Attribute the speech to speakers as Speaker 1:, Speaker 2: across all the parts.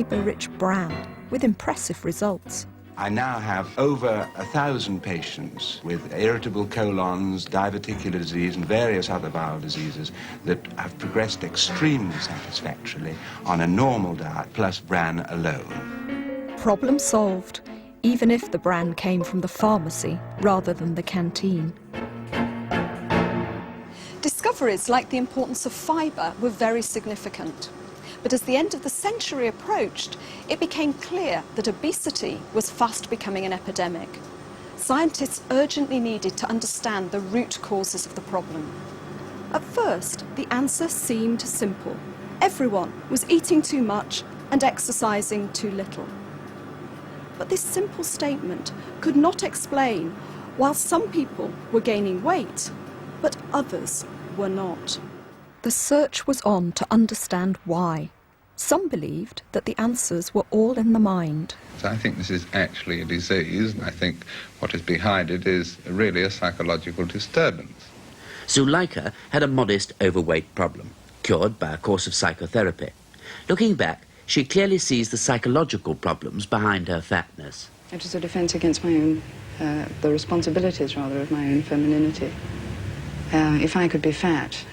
Speaker 1: fibre-rich bran with impressive results.
Speaker 2: I now have over 1,000 patients with irritable colons, diverticular disease and various other bowel diseases that have progressed extremely satisfactorily on a normal diet plus bran alone.
Speaker 1: Problem solved, even if the bran came from the pharmacy rather than the canteen.
Speaker 3: Discoveries like the importance of fibre were very significant. But as the end of the century approached, it became clear that obesity was fast becoming an epidemic. Scientists urgently needed to understand the root causes of the problem. At first, the answer seemed simple. Everyone was eating too much and exercising too little. But this simple statement could not explain why some people were gaining weight, but others were not.
Speaker 1: The search was on to understand why. Some believed that the answers were all in the mind.
Speaker 4: So I think this is actually a disease, and I think what is behind it is really a psychological disturbance.
Speaker 5: Zuleika had a modest overweight problem, cured by a course of psychotherapy. Looking back, she clearly sees the psychological problems behind her fatness.
Speaker 6: It was a defence against my own, the responsibilities, rather, of my own femininity. If I could be fat,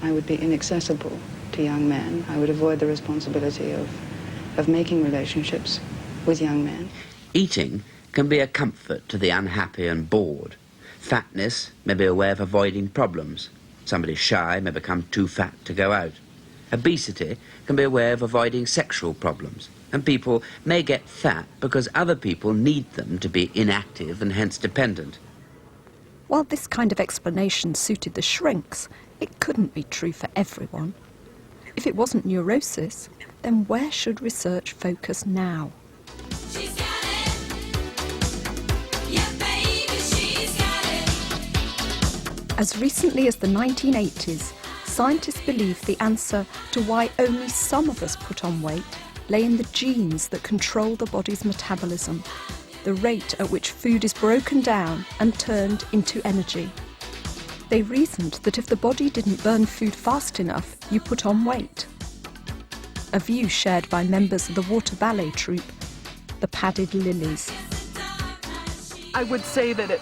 Speaker 6: I would be inaccessible to young men. I would avoid the responsibility of making relationships with young men.
Speaker 5: Eating can be a comfort to the unhappy and bored. Fatness may be a way of avoiding problems. Somebody shy may become too fat to go out. Obesity can be a way of avoiding sexual problems. And people may get fat because other people need them to be inactive and hence dependent.
Speaker 1: While this kind of explanation suited the shrinks, it couldn't be true for everyone. If it wasn't neurosis, then where should research focus now?
Speaker 7: She's got it. Yeah, baby, she's got it.
Speaker 1: As recently as the 1980s, scientists believed the answer to why only some of us put on weight lay in the genes that control the body's metabolism, the rate at which food is broken down and turned into energy. They reasoned that if the body didn't burn food fast enough, you put on weight. A view shared by members of the water ballet troupe, the Padded Lilies.
Speaker 8: I would say that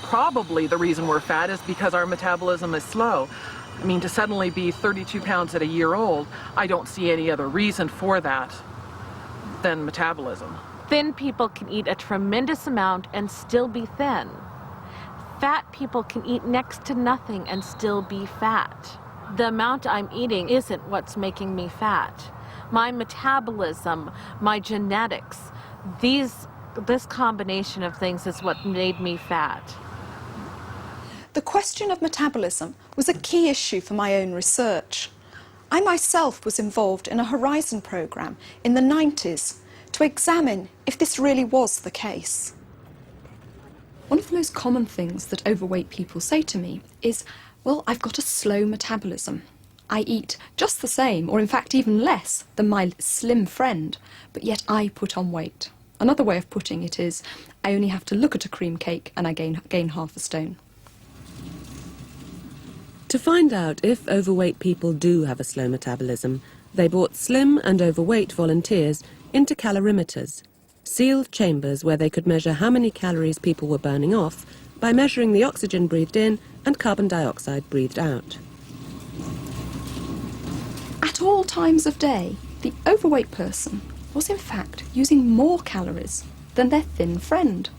Speaker 8: probably the reason we're fat is because our metabolism is slow. I mean, to suddenly be 32 pounds at a year old, I don't see any other reason for that than metabolism.
Speaker 9: Thin people can eat a tremendous amount and still be thin. Fat people can eat next to nothing and still be fat. The amount I'm eating isn't what's making me fat. My metabolism, my genetics, this combination of things is what made me fat.
Speaker 3: The question of metabolism was a key issue for my own research. I myself was involved in a Horizon programme in the 90s to examine if this really was the case. One of the most common things that overweight people say to me is, well, I've got a slow metabolism. I eat just the same, or in fact even less, than my slim friend, but yet I put on weight. Another way of putting it is, I only have to look at a cream cake and I gain half a stone.
Speaker 10: To find out if overweight people do have a slow metabolism, they brought slim and overweight volunteers into calorimeters, sealed chambers where they could measure how many calories people were burning off by measuring the oxygen breathed in and carbon dioxide breathed out.
Speaker 3: At all times of day, the overweight person was in fact using more calories than their thin friend.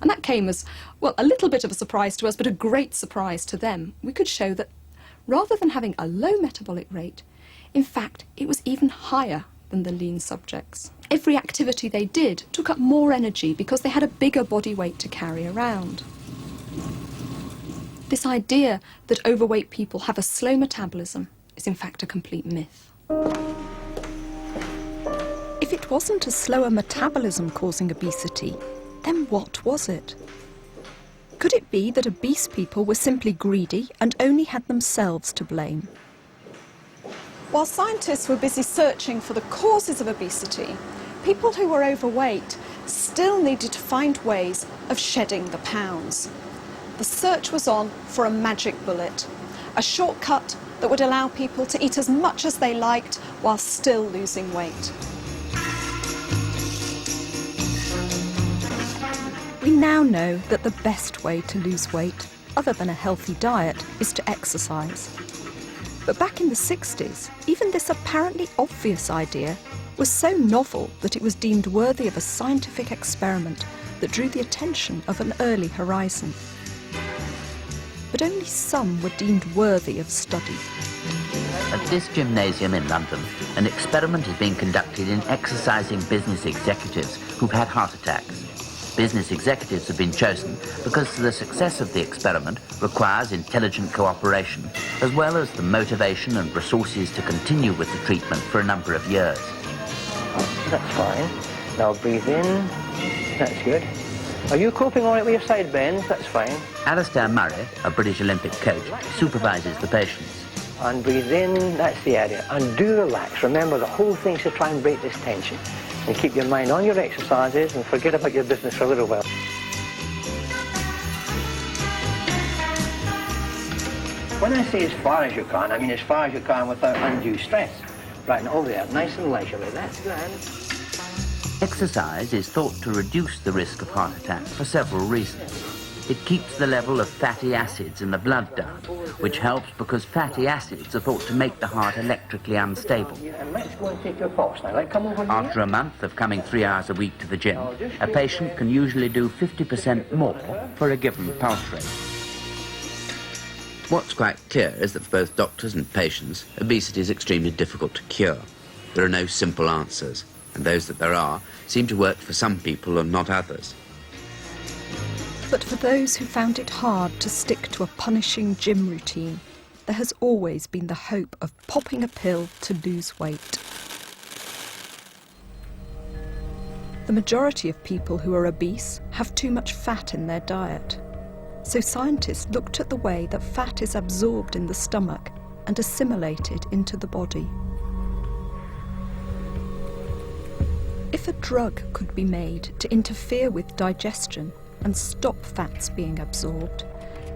Speaker 3: And that came as, well, a little bit of a surprise to us, but a great surprise to them. We could show that rather than having a low metabolic rate, in fact, it was even higher than the lean subjects. Every activity they did took up more energy because they had a bigger body weight to carry around. This idea that overweight people have a slow metabolism is in fact a complete myth.
Speaker 1: If it wasn't a slower metabolism causing obesity, then what was it? Could it be that obese people were simply greedy and only had themselves to blame?
Speaker 3: While scientists were busy searching for the causes of obesity, people who were overweight still needed to find ways of shedding the pounds. The search was on for a magic bullet, a shortcut that would allow people to eat as much as they liked while still losing weight.
Speaker 1: We now know that the best way to lose weight, other than a healthy diet, is to exercise. But back in the 60s, even this apparently obvious idea was so novel that it was deemed worthy of a scientific experiment that drew the attention of an early horizon. But only some were deemed worthy of study.
Speaker 5: At this gymnasium in London, an experiment is being conducted in exercising business executives who've had heart attacks. Business executives have been chosen because the success of the experiment requires intelligent cooperation, as well as the motivation and resources to continue with the treatment for a number of years.
Speaker 11: That's fine. Now breathe in. That's good. Are you coping all right with your side bends? That's fine.
Speaker 5: Alistair Murray, a British Olympic coach, supervises the patients.
Speaker 11: And breathe in, that's the area. And do relax. Remember, the whole thing's to try and break this tension. And keep your mind on your exercises and forget about your business for a little while. When I say as far as you can, I mean as far as you can without undue stress. Right, now over there, nice and leisurely. That's grand.
Speaker 5: Exercise is thought to reduce the risk of heart attack for several reasons. It keeps the level of fatty acids in the blood down, which helps because fatty acids are thought to make the heart electrically unstable.
Speaker 11: Let's go and take your pulse now. Like, come over here.
Speaker 5: After a month of coming 3 hours a week to the gym, a patient can usually do 50% more for a given pulse rate. What's quite clear is that for both doctors and patients, obesity is extremely difficult to cure. There are no simple answers, and those that there are seem to work for some people and not others.
Speaker 1: But for those who found it hard to stick to a punishing gym routine, there has always been the hope of popping a pill to lose weight. The majority of people who are obese have too much fat in their diet. So scientists looked at the way that fat is absorbed in the stomach and assimilated into the body. If a drug could be made to interfere with digestion and stop fats being absorbed,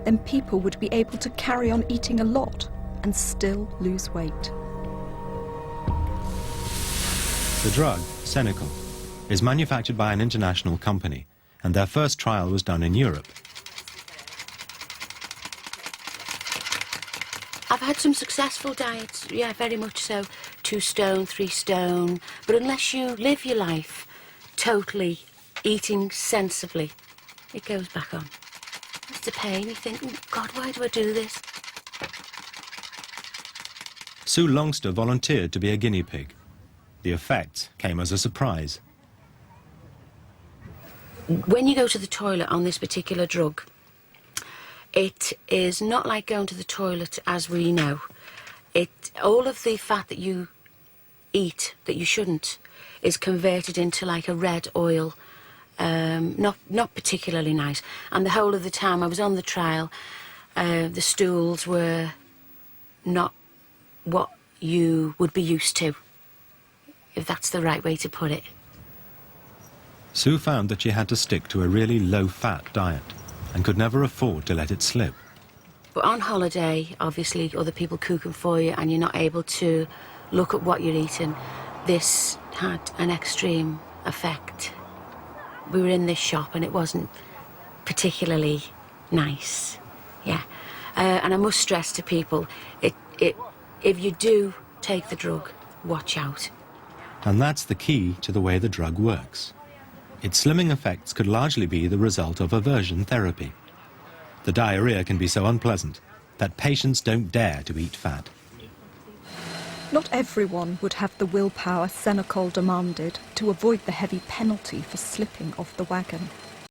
Speaker 1: then people would be able to carry on eating a lot and still lose weight.
Speaker 12: The drug, Senecal, is manufactured by an international company, and their first trial was done in Europe.
Speaker 13: I've had some successful diets, yeah, very much so. 2 stone, 3 stone. But unless you live your life totally eating sensibly, it goes back on. It's the pain. You think, oh, God, why do I do this?
Speaker 12: Sue Longster volunteered to be a guinea pig. The effect came as a surprise.
Speaker 13: When you go to the toilet on this particular drug, it is not like going to the toilet as we know. All of the fat that you eat that you shouldn't is converted into like a red oil. Not particularly nice. And the whole of the time I was on the trial, the stools were not what you would be used to, if that's the right way to put it.
Speaker 12: Sue found that she had to stick to a really low-fat diet and could never afford to let it slip.
Speaker 13: But on holiday, obviously, other people cooking for you and you're not able to look at what you're eating. This had an extreme effect. We were in this shop and it wasn't particularly nice, yeah. And I must stress to people, if you do take the drug, watch out.
Speaker 12: And that's the key to the way the drug works. Its slimming effects could largely be the result of aversion therapy. The diarrhea can be so unpleasant that patients don't dare to eat fat.
Speaker 1: Not everyone would have the willpower Senecal demanded to avoid the heavy penalty for slipping off the wagon.